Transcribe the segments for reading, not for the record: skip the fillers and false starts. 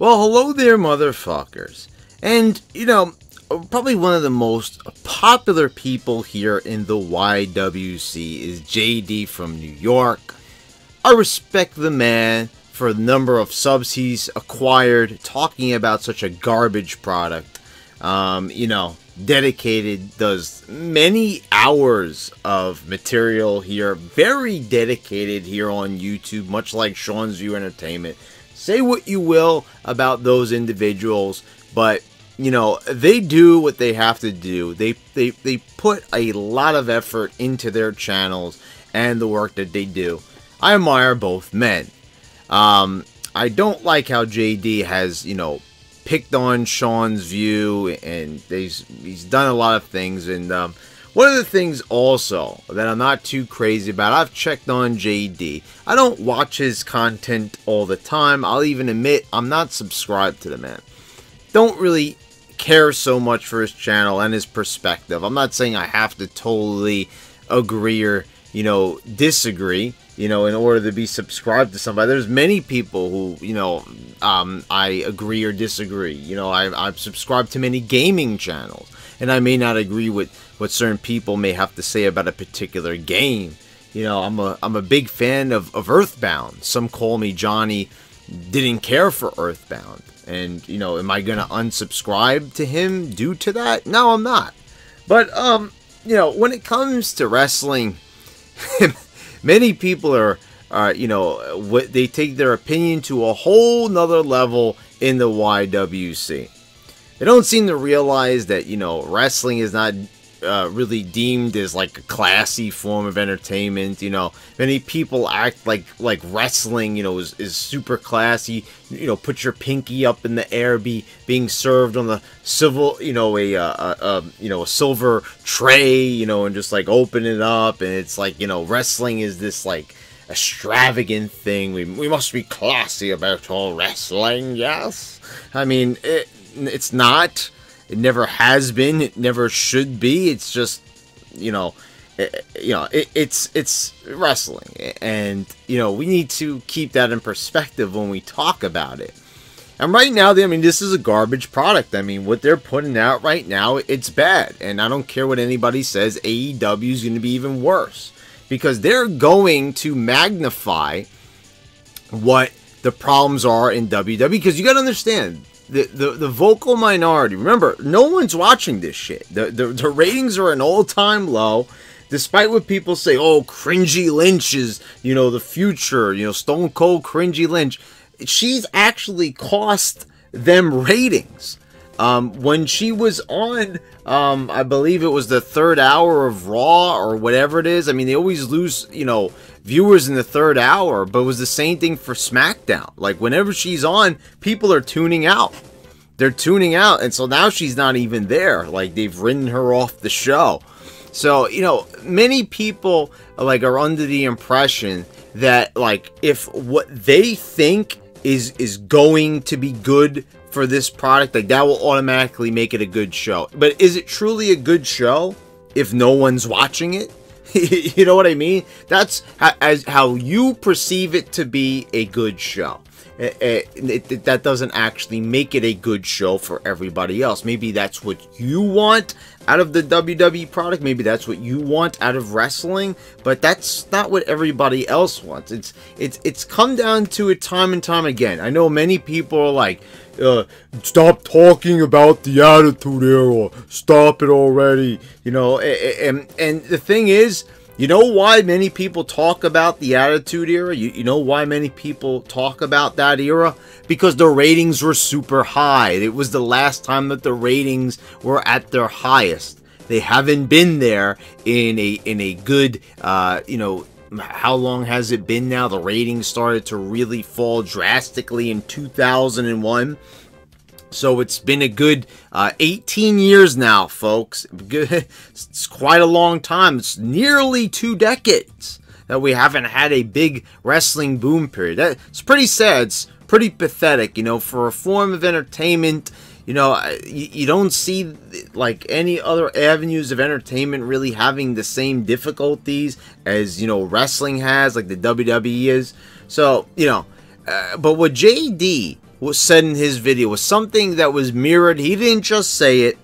Well, hello there, motherfuckers. And, probably one of the most popular people here in the YWC is JD from New York. I respect the man for the number of subs he's acquired talking about such a garbage product. Dedicated, does many hours of material here, very dedicated here on YouTube, much like Sean's View Entertainment. Say what you will about those individuals, but they do what they have to do. They put a lot of effort into their channels and the work that they do. I admire both men. I don't like how JD has, picked on Sean's View, and he's done a lot of things. And one of the things also that I'm not too crazy about, I've checked on JD. I don't watch his content all the time. I'll even admit I'm not subscribed to the man. Don't really care so much for his channel and his perspective. I'm not saying I have to totally agree or disagree in order to be subscribed to somebody. There's many people who I agree or disagree. I've subscribed to many gaming channels, and I may not agree with what certain people may have to say about a particular game. I'm a big fan of Earthbound. Some call me Johnny didn't care for Earthbound. And, am I going to unsubscribe to him due to that? No, I'm not. But, when it comes to wrestling, many people are they take their opinion to a whole nother level in the YWC. They don't seem to realize that, wrestling is not really deemed as like a classy form of entertainment. Many people act like wrestling is super classy. Put your pinky up in the air, being served on the civil a silver tray, and just like open it up, and it's like wrestling is this like extravagant thing. We must be classy about all wrestling. Yes, I mean it's not. It never has been. It never should be. It's just, it's wrestling, and we need to keep that in perspective when we talk about it. And right now, this is a garbage product. What they're putting out right now, it's bad, and I don't care what anybody says. AEW is going to be even worse because they're going to magnify what the problems are in WWE. Because you got to understand. The vocal minority, remember, no one's watching this shit. The ratings are an all-time low, despite what people say. Oh, Cringy Lynch is, the future, Stone Cold Cringy Lynch. She's actually cost them ratings. When she was on, I believe it was the third hour of Raw or whatever it is. They always lose, viewers in the third hour, but it was the same thing for SmackDown. Like, whenever she's on, people are tuning out. They're tuning out, and so now she's not even there. Like, they've written her off the show. So, many people, are under the impression that, if what they think is going to be good for this product, that will automatically make it a good show. But is it truly a good show if no one's watching it? You know what I mean? That's how you perceive it to be a good show. That doesn't actually make it a good show for everybody else. Maybe that's what you want out of the WWE product. Maybe that's what you want out of wrestling, but that's not what everybody else wants. It's come down to it time and time again. I know many people are like, stop talking about the Attitude Era, stop it already, and the thing is, you know why many people talk about the Attitude Era? You know why many people talk about that era? Because the ratings were super high. It was the last time that the ratings were at their highest. They haven't been there in a good, how long has it been now? The ratings started to really fall drastically in 2001. So it's been a good 18 years now, folks. It's quite a long time. It's nearly 2 decades that we haven't had a big wrestling boom period. That's pretty sad. It's pretty pathetic, for a form of entertainment. You don't see like any other avenues of entertainment really having the same difficulties as, wrestling has, like the WWE is. So, but what JD was said in his video was something that was mirrored. He didn't just say it,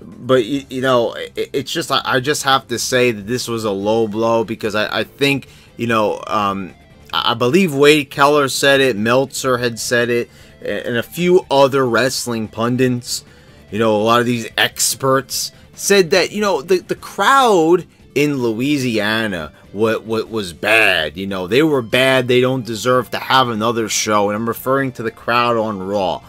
but you know, it's just, I just have to say that this was a low blow, because I think, you know, I believe Wade Keller said it, Meltzer had said it, and a few other wrestling pundits, you know, a lot of these experts said that, you know, the crowd in Louisiana what was bad. You know, they were bad. They don't deserve to have another show. And I'm referring to the crowd on Raw.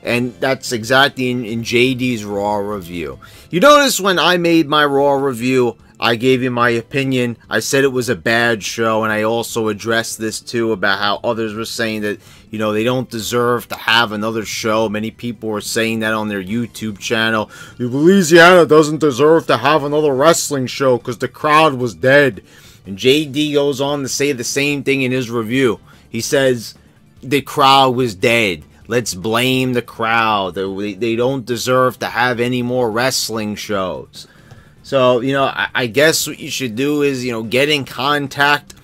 And that's exactly in JD's Raw review. You notice when I made my Raw review, I gave you my opinion. I said it was a bad show, and I also addressed this too about how others were saying that, you know, they don't deserve to have another show. Many people were saying that on their YouTube channel. Louisiana doesn't deserve to have another wrestling show because the crowd was dead. And JD goes on to say the same thing in his review. He says the crowd was dead. Let's blame the crowd. They don't deserve to have any more wrestling shows. So, you know, I guess what you should do is, you know, get in contact,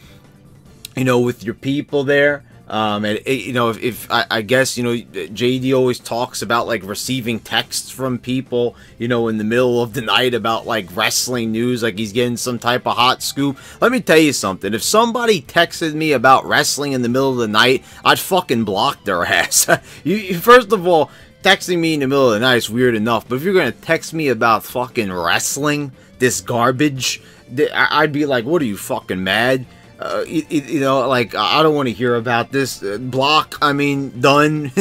you know, with your people there. And, you know, if I guess, you know, JD always talks about, like, receiving texts from people, you know, in the middle of the night about, like, wrestling news, like he's getting some type of hot scoop. Let me tell you something. If somebody texted me about wrestling in the middle of the night, I'd fucking block their ass. First of all, texting me in the middle of the night is weird enough, but if you're going to text me about fucking wrestling, this garbage, I'd be like, what are you, fucking mad? You know, like, I don't want to hear about this. Block, I mean, done.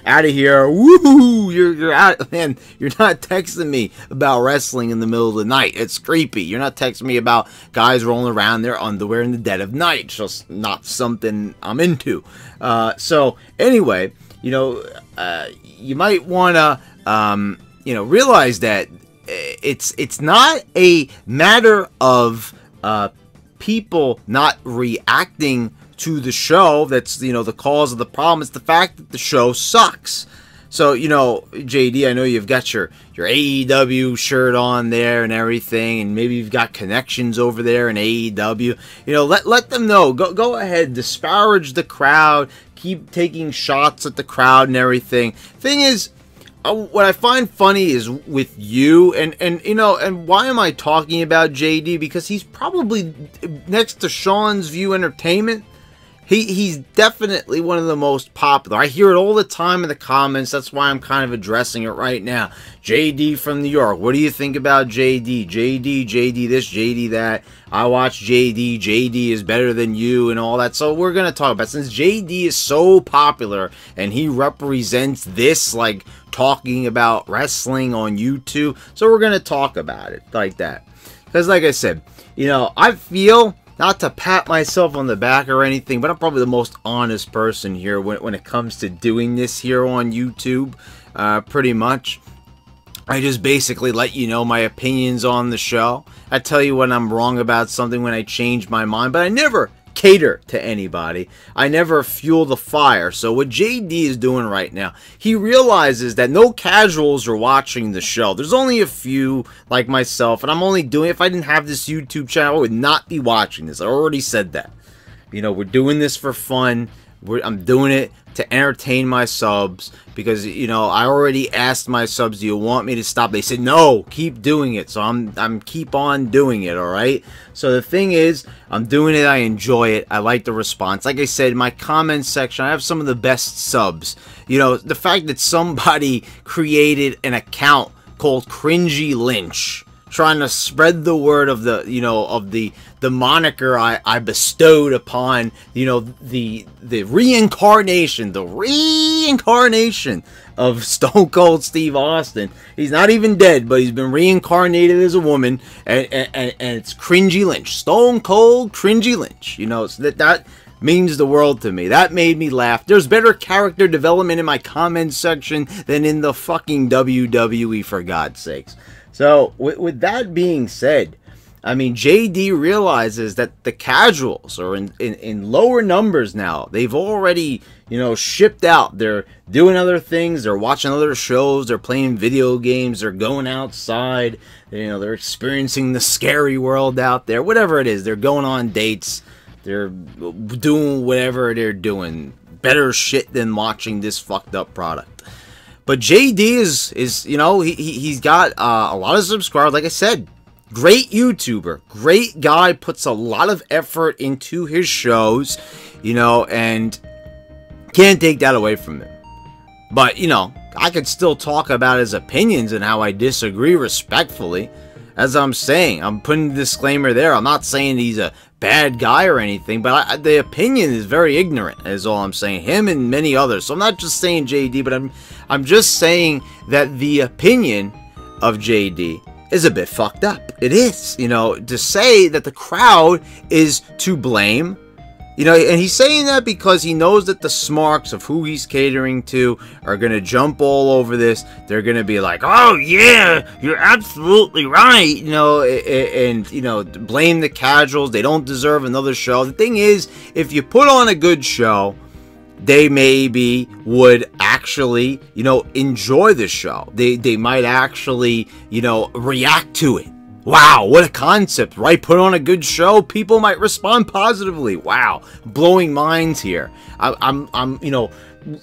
Out of here. Woohoo! You're out. Man, you're not texting me about wrestling in the middle of the night. It's creepy. You're not texting me about guys rolling around their underwear in the dead of night. It's just not something I'm into. So, anyway, you know, you might want to, you know, realize that it's not a matter of, people not reacting to the show that's, you know, the cause of the problem. It's the fact that the show sucks. So, you know, JD, I know you've got your AEW shirt on there and everything, and maybe you've got connections over there in AEW. You know, let them know. Go ahead, disparage the crowd, keep taking shots at the crowd and everything. Thing is, what I find funny is with you, and you know, and why am I talking about JD? Because he's probably next to Sean's View Entertainment. He's definitely one of the most popular. I hear it all the time in the comments. That's why I'm kind of addressing it right now. JD from New York. What do you think about JD? JD this, JD that. I watch JD. JD is better than you and all that. So we're going to talk about it. Since JD is so popular and he represents this, like, talking about wrestling on YouTube. So we're going to talk about it like that. Because like I said, you know, I feel, not to pat myself on the back or anything, but I'm probably the most honest person here when it comes to doing this here on YouTube, pretty much. I just basically let you know my opinions on the show. I tell you when I'm wrong about something, when I change my mind, but I never cater to anybody. I never fuel the fire. So what JD is doing right now, he realizes that no casuals are watching the show. There's only a few like myself, and I'm only doing it. If I didn't have this YouTube channel, I would not be watching this. I already said that. You know, we're doing this for fun. I'm doing it to entertain my subs because, you know, I already asked my subs, do you want me to stop? They said, no, keep doing it. So I'm keep on doing it, all right? So the thing is, I'm doing it. I enjoy it. I like the response. Like I said, in my comments section, I have some of the best subs. You know, the fact that somebody created an account called Cringy Lynch, trying to spread the word of the, you know, of the moniker I bestowed upon, you know, the reincarnation of Stone Cold Steve Austin. He's not even dead, but he's been reincarnated as a woman, and it's Cringy Lynch, Stone Cold Cringy Lynch. You know, so that means the world to me. That made me laugh. There's better character development in my comments section than in the fucking WWE, for God's sakes. So, with that being said, I mean, JD realizes that the casuals are in lower numbers now. They've already, you know, shipped out. They're doing other things. They're watching other shows. They're playing video games. They're going outside. You know, they're experiencing the scary world out there. Whatever it is, they're going on dates. They're doing whatever they're doing. better shit than watching this fucked up product. But JD is you know, he's got a lot of subscribers. Like I said, great YouTuber, great guy, puts a lot of effort into his shows, you know, and can't take that away from him. But, you know, I could still talk about his opinions and how I disagree respectfully. As I'm saying, I'm putting a disclaimer there. I'm not saying he's a bad guy or anything, but the opinion is very ignorant, is all I'm saying. Him and many others. So I'm not just saying JD, but I'm just saying that the opinion of JD is a bit fucked up. It is, you know, to say that the crowd is to blame. You know, and he's saying that because he knows that the smarks of who he's catering to are going to jump all over this. They're going to be like, oh, yeah, you're absolutely right, you know, and, you know, blame the casuals. They don't deserve another show. The thing is, if you put on a good show, they maybe would actually, you know, enjoy the show. They might actually, you know, react to it. Wow, what a concept, right? Put on a good show, people might respond positively. Wow, blowing minds here. I'm you know,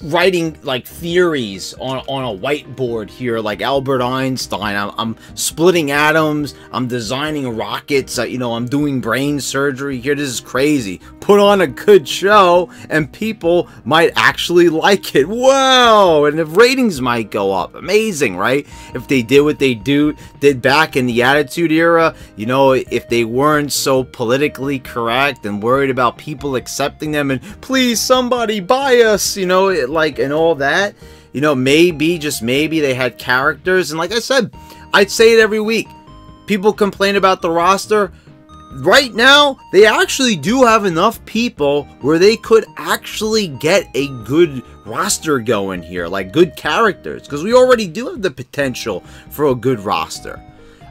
writing like theories on a whiteboard here, like Albert Einstein. I'm splitting atoms. I'm designing rockets. You know, I'm doing brain surgery here. This is crazy. Put on a good show, and people might actually like it. Wow, and the ratings might go up. Amazing, right? If they did what they did back in the Attitude Era, you know, if they weren't so politically correct and worried about people accepting them, and please somebody buy us, you know, like, and all that, you know, maybe, just maybe, they had characters. And like I said, I'd say it every week. People complain about the roster. Right now, they actually do have enough people where they could actually get a good roster going here, like good characters, because we already do have the potential for a good roster.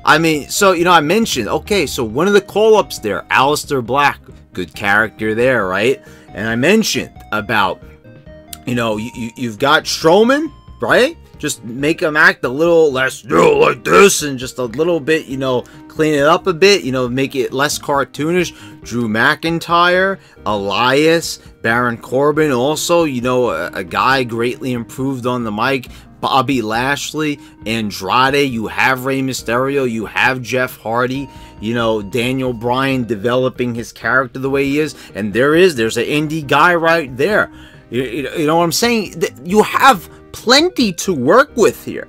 I mean, so, you know, I mentioned, okay, so one of the call-ups there, Aleister Black, good character there, right? And I mentioned about, you know, you've got Strowman, right? Just make him act a little less, you know, like this, and just a little bit, you know, clean it up a bit, you know, make it less cartoonish. Drew McIntyre, Elias, Baron Corbin, also, you know, a guy greatly improved on the mic. Bobby Lashley, Andrade, you have Rey Mysterio, you have Jeff Hardy, you know, Daniel Bryan developing his character the way he is, and there's an indie guy right there. You know what I'm saying? You have plenty to work with here.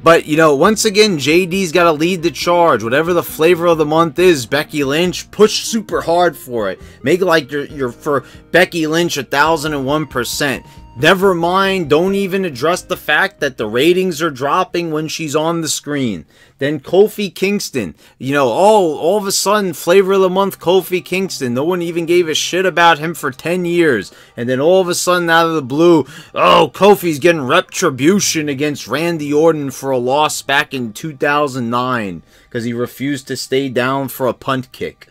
But, you know, once again, JD's got to lead the charge. Whatever the flavor of the month is, Becky Lynch, push super hard for it. Make it like you're for Becky Lynch 1001%. Never mind, don't even address the fact that the ratings are dropping when she's on the screen. Then Kofi Kingston, you know, all of a sudden, flavor of the month, Kofi Kingston. No one even gave a shit about him for 10 years. And then all of a sudden, out of the blue, oh, Kofi's getting retribution against Randy Orton for a loss back in 2009 because he refused to stay down for a punt kick.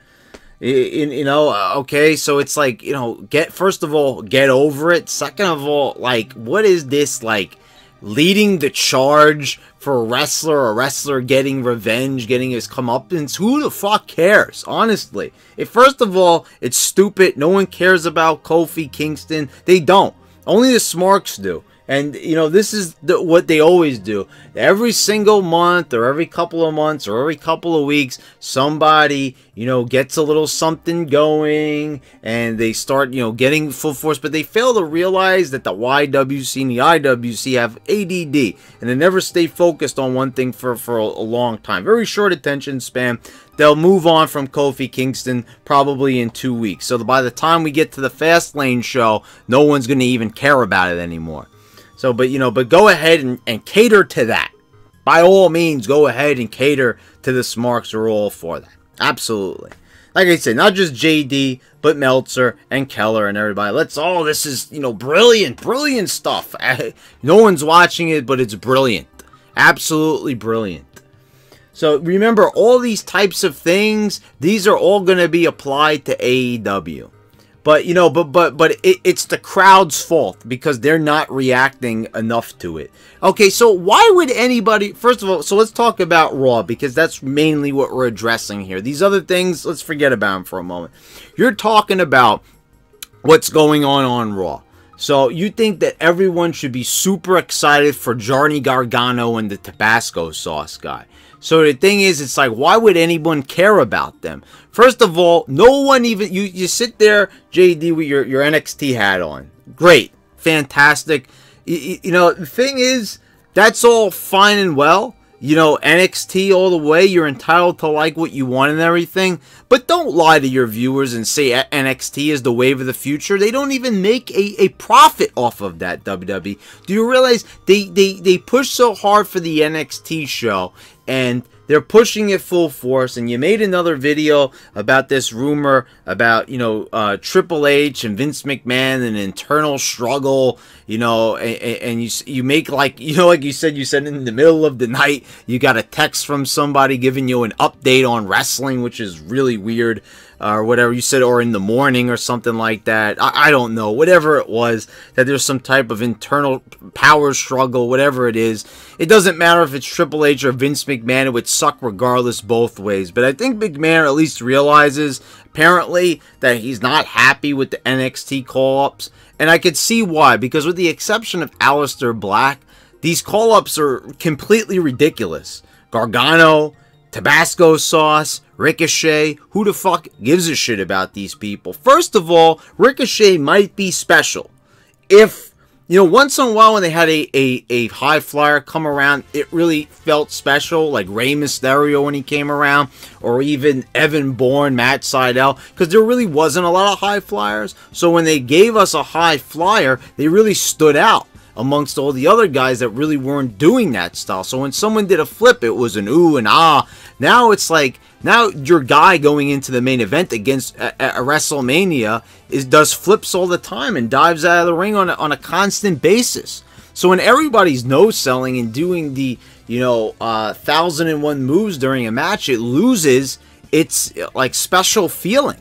You know, okay, so it's like, you know, first of all, get over it. Second of all, like, what is this, like, leading the charge for a wrestler getting revenge, getting his comeuppance? Who the fuck cares, honestly? First of all, it's stupid. No one cares about Kofi Kingston. They don't. Only the smarks do. And, you know, this is what they always do. Every single month or every couple of months or every couple of weeks, somebody, you know, gets a little something going and they start, you know, getting full force. But they fail to realize that the YWC and the IWC have ADD. And they never stay focused on one thing for a long time. Very short attention span. They'll move on from Kofi Kingston probably in 2 weeks. So by the time we get to the Fastlane show, no one's going to even care about it anymore. So, but, you know, but go ahead and cater to that. By all means, go ahead and cater to the smarks. Are all for that. Absolutely. Like I said, not just JD, but Meltzer and Keller and everybody. This is, you know, brilliant stuff. No one's watching it, but it's brilliant. Absolutely brilliant. So remember, all these types of things, these are all going to be applied to AEW. But, you know, but it's the crowd's fault because they're not reacting enough to it. Okay, so why would anybody... First of all, so let's talk about Raw because that's mainly what we're addressing here. These other things, let's forget about them for a moment. You're talking about what's going on Raw. So you think that everyone should be super excited for Johnny Gargano and the Tabasco sauce guy. So the thing is, it's like, why would anyone care about them? First of all, no one even, you sit there, JD, with your NXT hat on. Great. Fantastic. You know, the thing is, that's all fine and well. You know, NXT all the way, you're entitled to like what you want and everything. But don't lie to your viewers and say NXT is the wave of the future. They don't even make a profit off of that, WWE. Do you realize they push so hard for the NXT show, and they're pushing it full force? And you made another video about this rumor about, you know, Triple H and Vince McMahon and an internal struggle, you know, and you make, like, you know, like you said in the middle of the night, you got a text from somebody giving you an update on wrestling, which is really weird, or whatever you said, or in the morning or something like that. I don't know, whatever it was, that there's some type of internal power struggle, whatever it is. It doesn't matter if it's Triple H or Vince McMahon, it would suck regardless both ways. But I think McMahon at least realizes, apparently, that he's not happy with the NXT call-ups. And I could see why, because with the exception of Aleister Black, these call-ups are completely ridiculous. Gargano, Tabasco sauce, Ricochet, who the fuck gives a shit about these people? First of all, Ricochet might be special. If, you know, once in a while when they had a high flyer come around, it really felt special, like Rey Mysterio when he came around, or even Evan Bourne, Matt Sydal, because there really wasn't a lot of high flyers. So when they gave us a high flyer, they really stood out amongst all the other guys that really weren't doing that style. So when someone did a flip, it was an ooh and ah. Now it's like, now your guy going into the main event against a WrestleMania does flips all the time and dives out of the ring on a constant basis. So when everybody's no-selling and doing the, you know, 1001 moves during a match, it loses its, like, special feeling.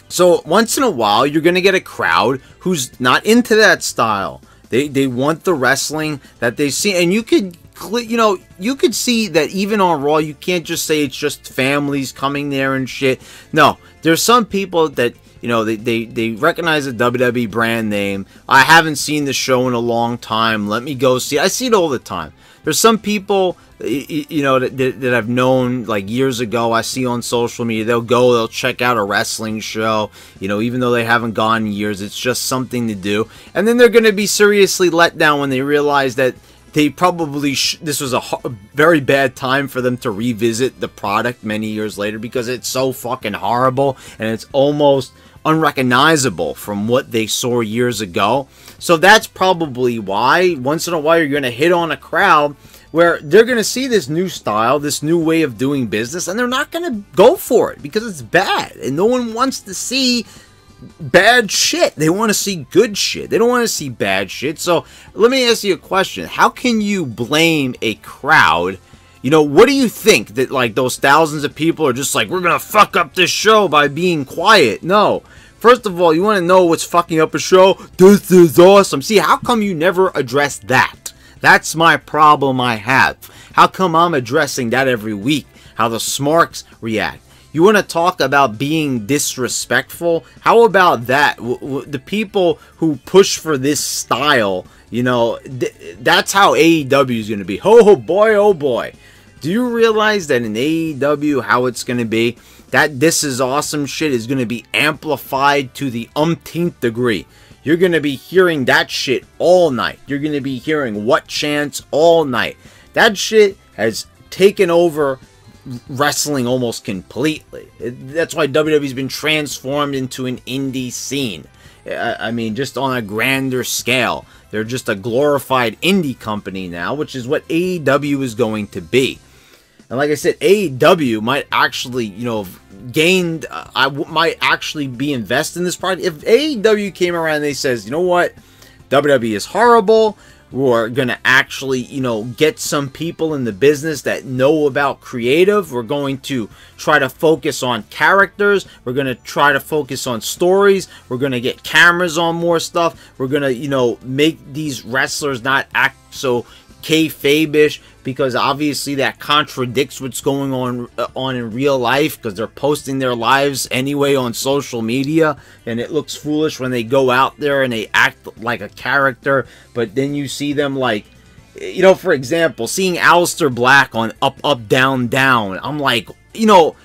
So once in a while, you're going to get a crowd who's not into that style. They want the wrestling that they see, and you could, you know, you could see that even on Raw, you can't just say it's just families coming there and shit. No, there's some people that, you know, they recognize the WWE brand name. I haven't seen the show in a long time. Let me go see it. I see it all the time. There's some people, you know, that I've known like years ago. I see on social media. They'll check out a wrestling show, you know, even though they haven't gone in years. It's just something to do. And then they're going to be seriously let down when they realize that they probably this was a very bad time for them to revisit the product many years later, because it's so fucking horrible and it's almost unrecognizable from what they saw years ago. So that's probably why once in a while you're going to hit on a crowd where they're going to see this new style, this new way of doing business, and they're not going to go for it because it's bad. And no one wants to see bad shit. They want to see good shit. They don't want to see bad shit. So let me ask you a question. How can you blame a crowd? You know, what do you think? That, like, those thousands of people are just like, we're going to fuck up this show by being quiet? No. First of all, you want to know what's fucking up a show? This is awesome. See, how come you never address that? That's my problem I have. How come I'm addressing that every week? How the smarks react. You want to talk about being disrespectful? How about that? The people who push for this style, you know, that's how AEW is going to be. Oh boy, oh boy. Do you realize that in AEW, how it's going to be? That This Is Awesome shit is going to be amplified to the umpteenth degree. You're going to be hearing that shit all night. You're going to be hearing what chants all night. That shit has taken over wrestling almost completely. That's why WWE's been transformed into an indie scene. I mean, just on a grander scale. They're just a glorified indie company now, which is what AEW is going to be. And like I said, AEW might actually, you know, gained, might actually be invested in this product. If AEW came around and they says, you know what, WWE is horrible, we're going to actually, you know, get some people in the business that know about creative. We're going to try to focus on characters. We're going to try to focus on stories. We're going to get cameras on more stuff. We're going to, you know, make these wrestlers not act so kayfabe-ish, because obviously that contradicts what's going on in real life, because they're posting their lives anyway on social media, and it looks foolish when they go out there and they act like a character. But then you see them, like, you know, for example, seeing Aleister Black on Up Up Down Down, I'm like, you know,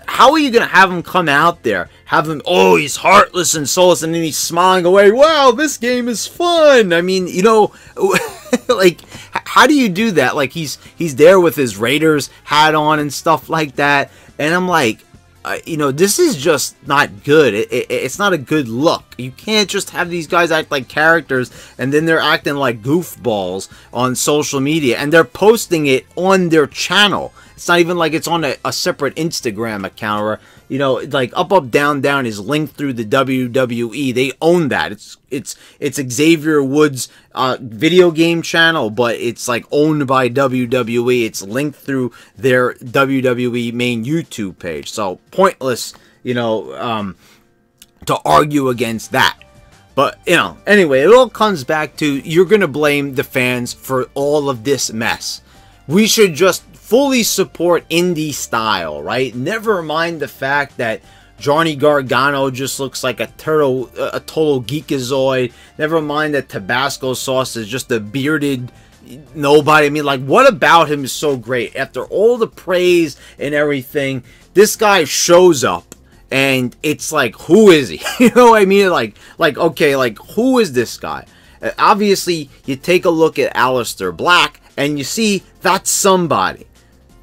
how are you going to have him come out there, have him, oh, he's heartless and soulless, and then he's smiling away, wow, this game is fun? I mean, you know, like, how do you do that? Like, he's there with his Raiders hat on and stuff like that, and I'm like, you know, this is just not good. It's not a good look. You can't just have these guys act like characters and then they're acting like goofballs on social media, and they're posting it on their channel. It's not even like it's on a separate Instagram account, or, you know, like Up Up Down Down is linked through the WWE. They own that. It's Xavier Woods' video game channel, but it's like owned by WWE. It's linked through their WWE main YouTube page. So pointless, you know, to argue against that. But, you know, anyway, it all comes back to, you're going to blame the fans for all of this mess. We should just fully support indie style, right? Never mind the fact that Johnny Gargano just looks like a total geekazoid. Never mind that Tabasco sauce is just a bearded nobody. I mean, like, what about him is so great? After all the praise and everything, this guy shows up, and it's like, who is he? You know what I mean? Like, okay, like, who is this guy? Obviously, you take a look at Aleister Black, and you see that's somebody.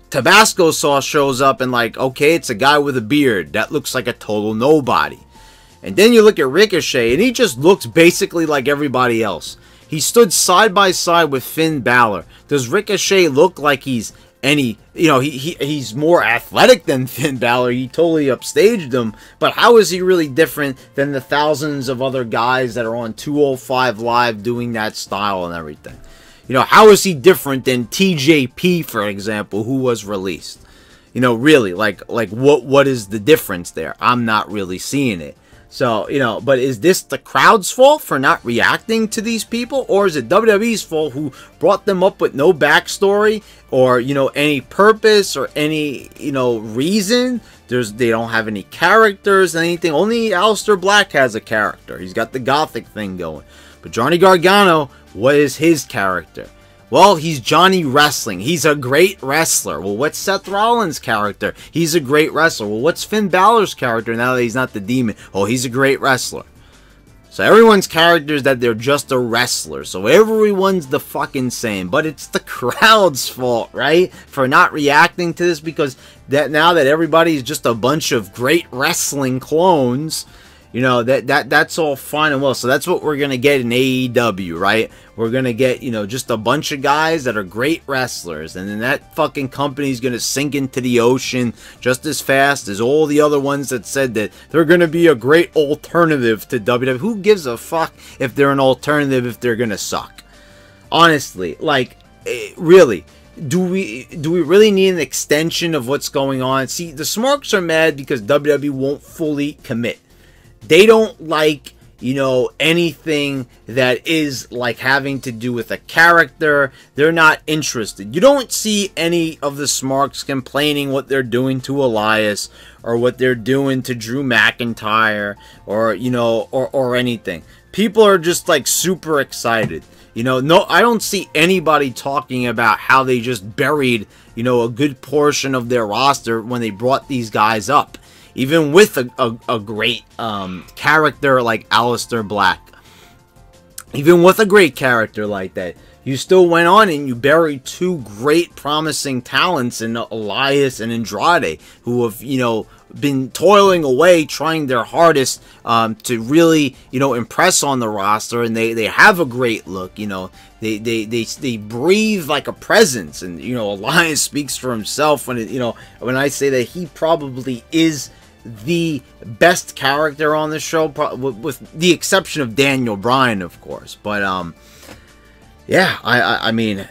Tabasco sauce shows up, and like, okay, it's a guy with a beard. That looks like a total nobody. And then you look at Ricochet, and he just looks basically like everybody else. He stood side by side with Finn Balor. Does Ricochet look like he's any, you know, he's more athletic than Finn Balor. He totally upstaged him. But how is he really different than the thousands of other guys that are on 205 Live doing that style and everything? You know, how is he different than TJP, for example, who was released? You know, really, like what is the difference there? I'm not really seeing it. So, you know, but is this the crowd's fault for not reacting to these people? Or is it WWE's fault, who brought them up with no backstory or, you know, any purpose or any, you know, reason? They don't have any characters, anything. Only Aleister Black has a character. He's got the gothic thing going. But Johnny Gargano, what is his character? Well, he's Johnny Wrestling. He's a great wrestler. Well, what's Seth Rollins' character? He's a great wrestler. Well, what's Finn Balor's character now that he's not the demon? Oh, he's a great wrestler. So everyone's character is that they're just a wrestler. So everyone's the fucking same. But it's the crowd's fault, right? For not reacting to this, because now that everybody's just a bunch of great wrestling clones, you know, that's all fine and well. So that's what we're going to get in AEW, right? We're going to get, you know, just a bunch of guys that are great wrestlers. And then that fucking company is going to sink into the ocean just as fast as all the other ones that said that they're going to be a great alternative to WWE. Who gives a fuck if they're an alternative if they're going to suck? Honestly, like, really. Do we really need an extension of what's going on? See, the Smarks are mad because WWE won't fully commit. They don't like, you know, anything that is like having to do with a character. They're not interested. You don't see any of the Smarks complaining what they're doing to Elias or what they're doing to Drew McIntyre or, you know, or anything. People are just like super excited. You know, no, I don't see anybody talking about how they just buried, you know, a good portion of their roster when they brought these guys up. Even with a great character like Aleister Black. Even with a great character like that, you still went on and you buried two great promising talents in Elias and Andrade, who have, you know, been toiling away, trying their hardest to really, you know, impress on the roster, and they have a great look. You know, they breathe like a presence, and, you know, Elias speaks for himself when when I say that he probably is the best character on the show, with the exception of Daniel Bryan, of course. But yeah, I mean,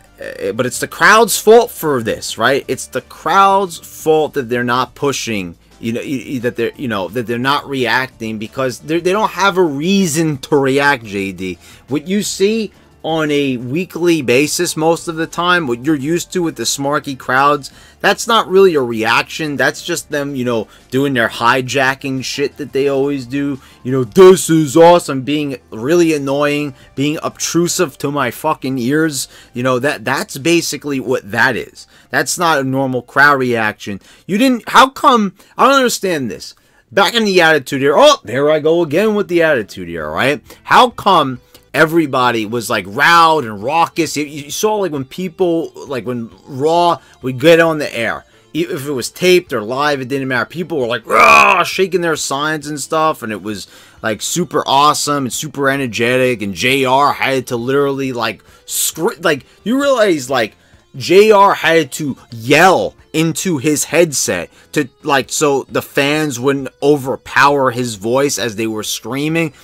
but it's the crowd's fault for this, right? It's the crowd's fault that they're not pushing, that they're not reacting, because they don't have a reason to react. JD, what you see on a weekly basis most of the time, what you're used to with the smarky crowds, that's not really a reaction. That's just them, you know, doing their hijacking shit that they always do. You know, this is awesome, being really annoying, being obtrusive to my fucking ears. You know, that's basically what that is. That's not a normal crowd reaction. You didn't, how come, I don't understand this. Back in the Attitude Era, oh, there I go again with the Attitude Era, right? How come everybody was like loud and raucous? You saw like when people, like when Raw would get on the air, if it was taped or live, it didn't matter. People were like, rah, shaking their signs and stuff, and it was like super awesome and super energetic. And JR had to literally like, like you realize like JR had to yell into his headset to like, so the fans wouldn't overpower his voice as they were screaming.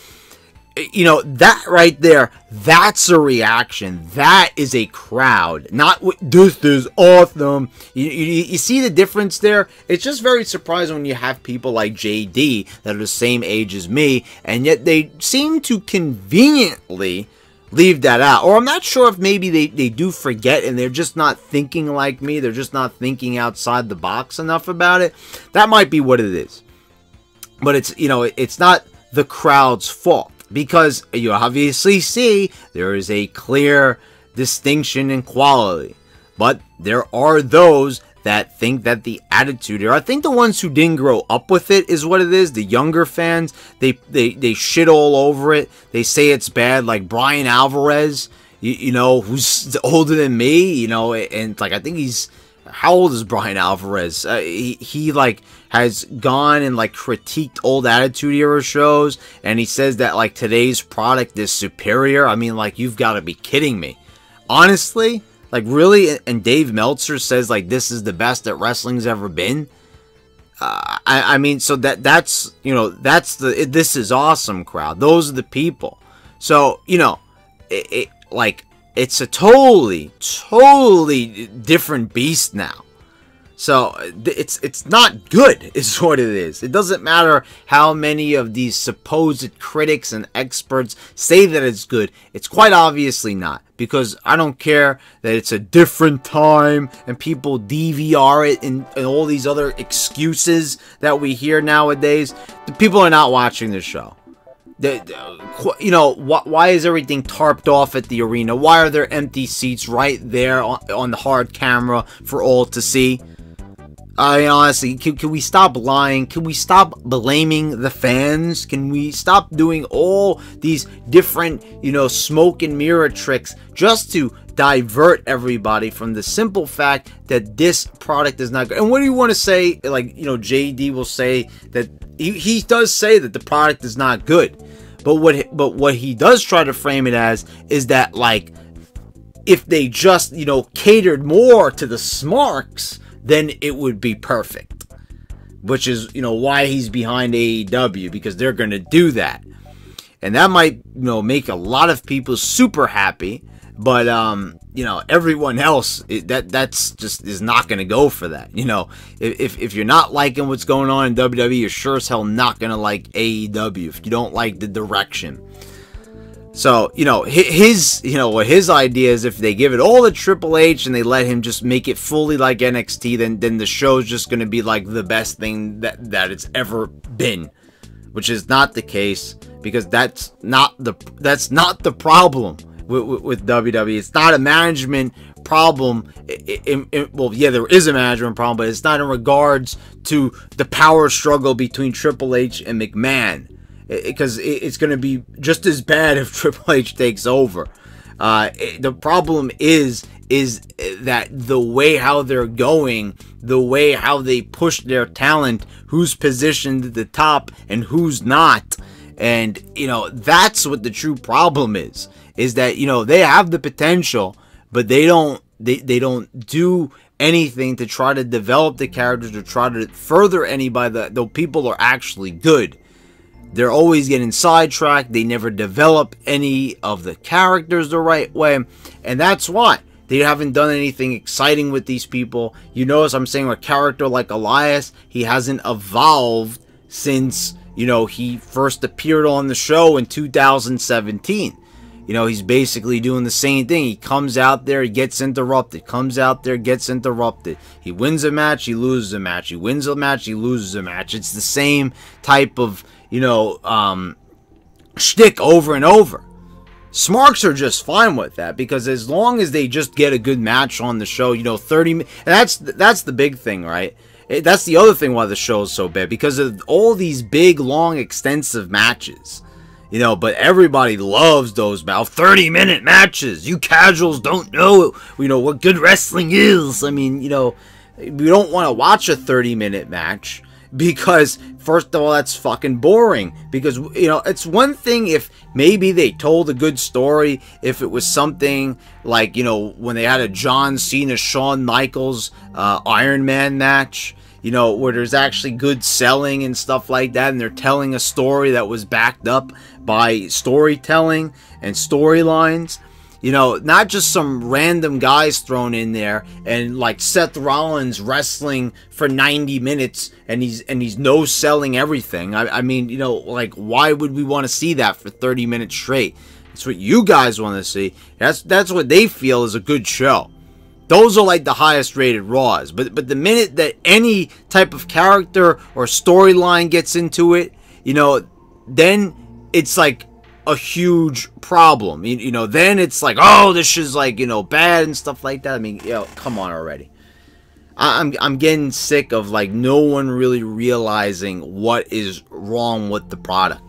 You know, that right there, that's a reaction. That is a crowd. Not what, this is awesome. You see the difference there? It's just very surprising when you have people like JD that are the same age as me, and yet they seem to conveniently leave that out. Or I'm not sure if maybe they do forget and they're just not thinking like me. They're just not thinking outside the box enough about it. That might be what it is. But it's, you know, it's not the crowd's fault. Because you obviously see there is a clear distinction in quality. But there are those that think that the Attitude Era, I think the ones who didn't grow up with it is what it is. The younger fans, they shit all over it. They say it's bad, like Brian Alvarez, you know, who's older than me, you know, and like I think he's, how old is Brian Alvarez? He like has gone and like critiqued old Attitude Era shows, and he says that like today's product is superior. I mean, like, you've got to be kidding me. Honestly, like, really? And Dave Meltzer says like this is the best that wrestling's ever been. I mean, so that's, you know, that's the this is awesome crowd. Those are the people. So, you know, like, it's a totally different beast now. So it's not good, is what it is. It doesn't matter how many of these supposed critics and experts say that it's good. It's quite obviously not. Because I don't care that it's a different time and people DVR it and all these other excuses that we hear nowadays. The people are not watching this show. You know, why is everything tarped off at the arena? Why are there empty seats right there on the hard camera for all to see? I mean, honestly, can we stop lying? Can we stop blaming the fans? Can we stop doing all these different, you know, smoke and mirror tricks just to divert everybody from the simple fact that this product is not good? And what do you want to say? Like, you know, JD will say that he does say that the product is not good. But what he does try to frame it as is that, like, if they just, you know, catered more to the smarks, then it would be perfect. Which is, you know, why he's behind AEW, because they're going to do that. And that might, you know, make a lot of people super happy. But, you know, everyone else, that's just is not going to go for that. You know, if you're not liking what's going on in WWE, you're sure as hell not going to like AEW if you don't like the direction. So, you know, what his idea is, if they give it all to Triple H and they let him just make it fully like NXT, then the show's just going to be like the best thing that it's ever been, which is not the case, because that's not the problem with WWE. It's not a management problem. Well, yeah, there is a management problem, but it's not in regards to the power struggle between Triple H and McMahon. Because it's going to be just as bad if Triple H takes over. The problem is that the way how they're going, the way how they push their talent, who's positioned at the top and who's not. And, you know, that's what the true problem is that, you know, they have the potential, but they don't do anything to try to develop the characters or try to further anybody, though people are actually good. They're always getting sidetracked. They never develop any of the characters the right way. And that's why they haven't done anything exciting with these people. You notice I'm saying a character like Elias, he hasn't evolved since, you know, he first appeared on the show in 2017. You know, he's basically doing the same thing. He comes out there, he gets interrupted. Comes out there, gets interrupted. He wins a match, he loses a match. He wins a match, he loses a match. It's the same type of, you know, shtick over and over. Smarks are just fine with that, because as long as they just get a good match on the show, you know, 30 minutes, that's the big thing, right? That's the other thing why the show is so bad, because of all these big, long, extensive matches. You know, but everybody loves those about 30-minute matches. You casuals don't know, you know, what good wrestling is. I mean, you know, we don't want to watch a 30-minute match because, first of all, that's fucking boring. Because, you know, it's one thing if maybe they told a good story, if it was something like, you know, when they had a John Cena, Shawn Michaels Iron Man match. You know, where there's actually good selling and stuff like that, and they're telling a story that was backed up by storytelling and storylines. You know, not just some random guys thrown in there, and like Seth Rollins wrestling for 90 minutes and he's no selling everything. I mean, you know, like, why would we want to see that for 30 minutes straight? It's what you guys want to see. That's what they feel is a good show. Those are like the highest rated Raws. But the minute that any type of character or storyline gets into it, you know, then it's like a huge problem. You know, then it's like, oh, this is like, you know, bad and stuff like that. I mean, you know, come on already. I'm getting sick of like no one really realizing what is wrong with the product.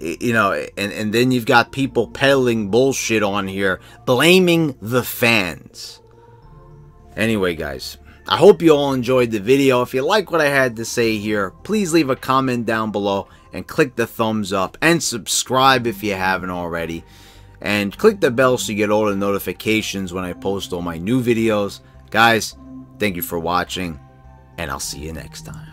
You know, and then you've got people peddling bullshit on here, blaming the fans. Anyway, guys, I hope you all enjoyed the video. If you like what I had to say here, please leave a comment down below and click the thumbs up and subscribe if you haven't already. And click the bell so you get all the notifications when I post all my new videos. Guys, thank you for watching, and I'll see you next time.